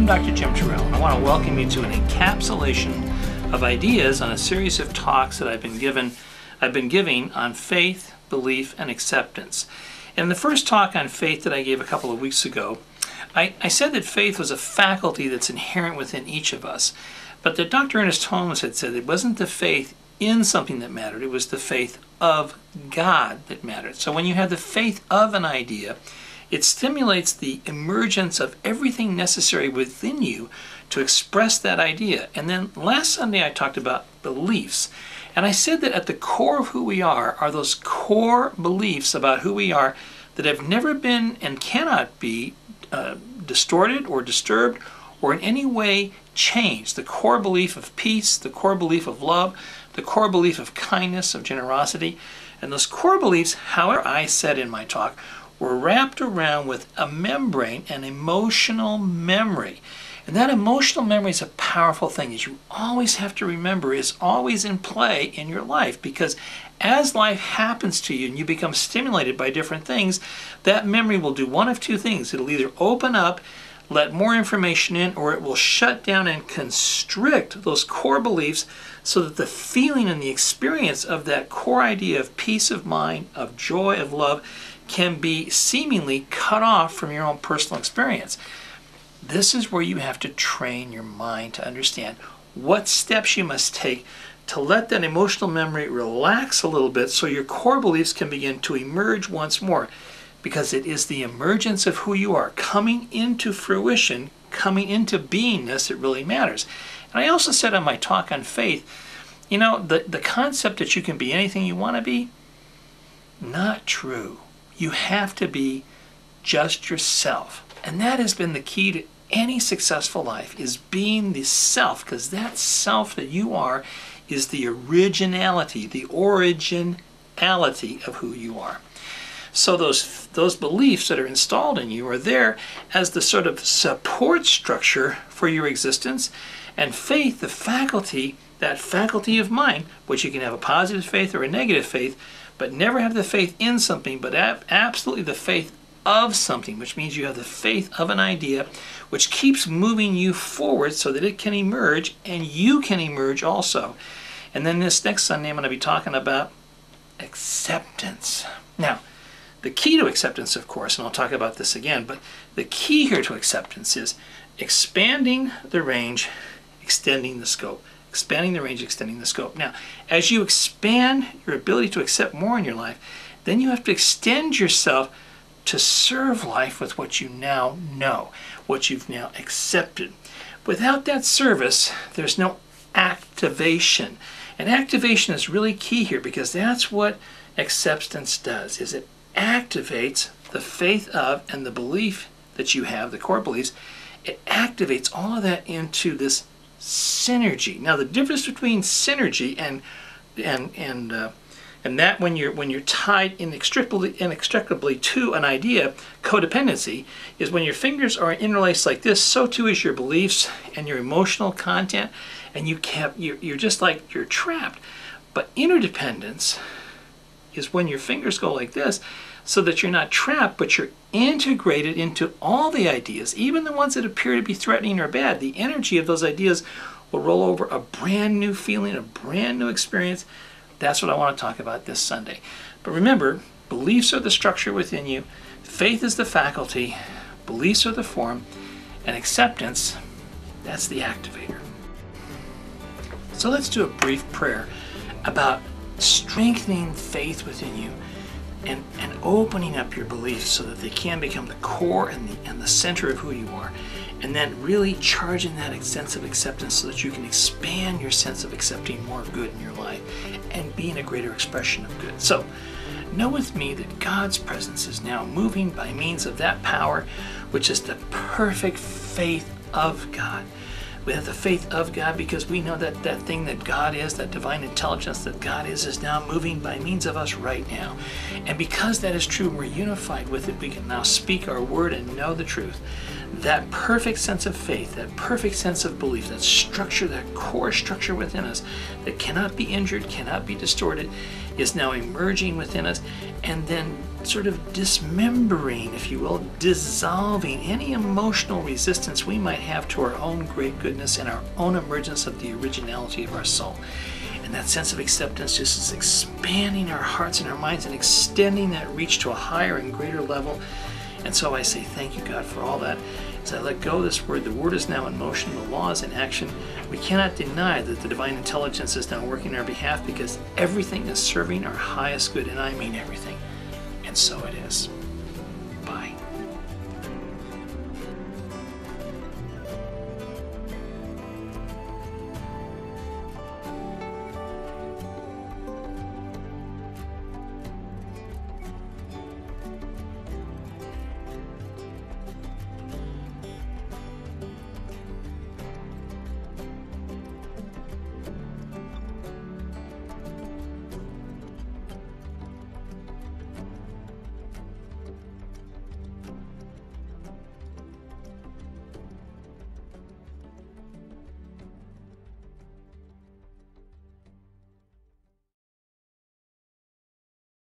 I'm Dr. Jim Terrell, and I want to welcome you to an encapsulation of ideas on a series of talks that I've been giving on faith, belief, and acceptance. In the first talk on faith that I gave a couple of weeks ago, I said that faith was a faculty that's inherent within each of us, but that Dr. Ernest Holmes had said it wasn't the faith in something that mattered, it was the faith of God that mattered. So when you have the faith of an idea, it stimulates the emergence of everything necessary within you to express that idea. And then last Sunday I talked about beliefs. And I said that at the core of who we are those core beliefs about who we are that have never been and cannot be distorted or disturbed or in any way changed. The core belief of peace, the core belief of love, the core belief of kindness, of generosity. And those core beliefs, however, I said in my talk, were wrapped around with a membrane, an emotional memory. And that emotional memory is a powerful thing, as you always have to remember, is always in play in your life, because as life happens to you and you become stimulated by different things, that memory will do one of two things. It'll either open up, let more information in, or it will shut down and constrict those core beliefs so that the feeling and the experience of that core idea of peace of mind, of joy, of love, can be seemingly cut off from your own personal experience. This is where you have to train your mind to understand what steps you must take to let that emotional memory relax a little bit so your core beliefs can begin to emerge once more, because it is the emergence of who you are coming into fruition, coming into beingness that really matters. And I also said on my talk on faith, you know, the concept that you can be anything you want to be, not true. You have to be just yourself. And that has been the key to any successful life, is being the self, because that self that you are is the originality, the originality of who you are. So those beliefs that are installed in you are there as the sort of support structure for your existence. And faith, the faculty, that faculty of mind, which you can have a positive faith or a negative faith, but never have the faith in something, but absolutely the faith of something, which means you have the faith of an idea which keeps moving you forward so that it can emerge and you can emerge also. And then this next Sunday I'm going to be talking about acceptance. Now, the key to acceptance, of course, and I'll talk about this again, but the key here to acceptance is expanding the range, extending the scope. Expanding the range, extending the scope. Now, as you expand your ability to accept more in your life, then you have to extend yourself to serve life with what you now know, what you've now accepted. Without that service, there's no activation. And activation is really key here, because that's what acceptance does, is it activates the faith of and the belief that you have, the core beliefs. It activates all of that into this synergy. Now, the difference between synergy and that when you're tied inextricably to an idea, codependency, is when your fingers are interlaced like this, so too is your beliefs and your emotional content, and you're just like you're trapped. But interdependence is when your fingers go like this, so that you're not trapped, but you're integrated into all the ideas, even the ones that appear to be threatening or bad. The energy of those ideas will roll over a brand new feeling, a brand new experience. That's what I want to talk about this Sunday. But remember, beliefs are the structure within you, faith is the faculty, beliefs are the form, and acceptance, that's the activator. So let's do a brief prayer about strengthening faith within you and opening up your beliefs so that they can become the core and the center of who you are, and then really charging that sense of acceptance so that you can expand your sense of accepting more of good in your life and being a greater expression of good. So know with me that God's presence is now moving by means of that power, which is the perfect faith of God. We have the faith of God because we know that that thing that God is, that divine intelligence that God is now moving by means of us right now. And because that is true and we're unified with it, we can now speak our word and know the truth. That perfect sense of faith, that perfect sense of belief, that structure, that core structure within us that cannot be injured, cannot be distorted, is now emerging within us, and then sort of dismembering, if you will, dissolving any emotional resistance we might have to our own great goodness and our own emergence of the originality of our soul. And that sense of acceptance just is expanding our hearts and our minds and extending that reach to a higher and greater level. And so I say thank you, God, for all that. As I let go of this word, the word is now in motion, the law is in action. We cannot deny that the divine intelligence is now working on our behalf, because everything is serving our highest good, and I mean everything. And so it is.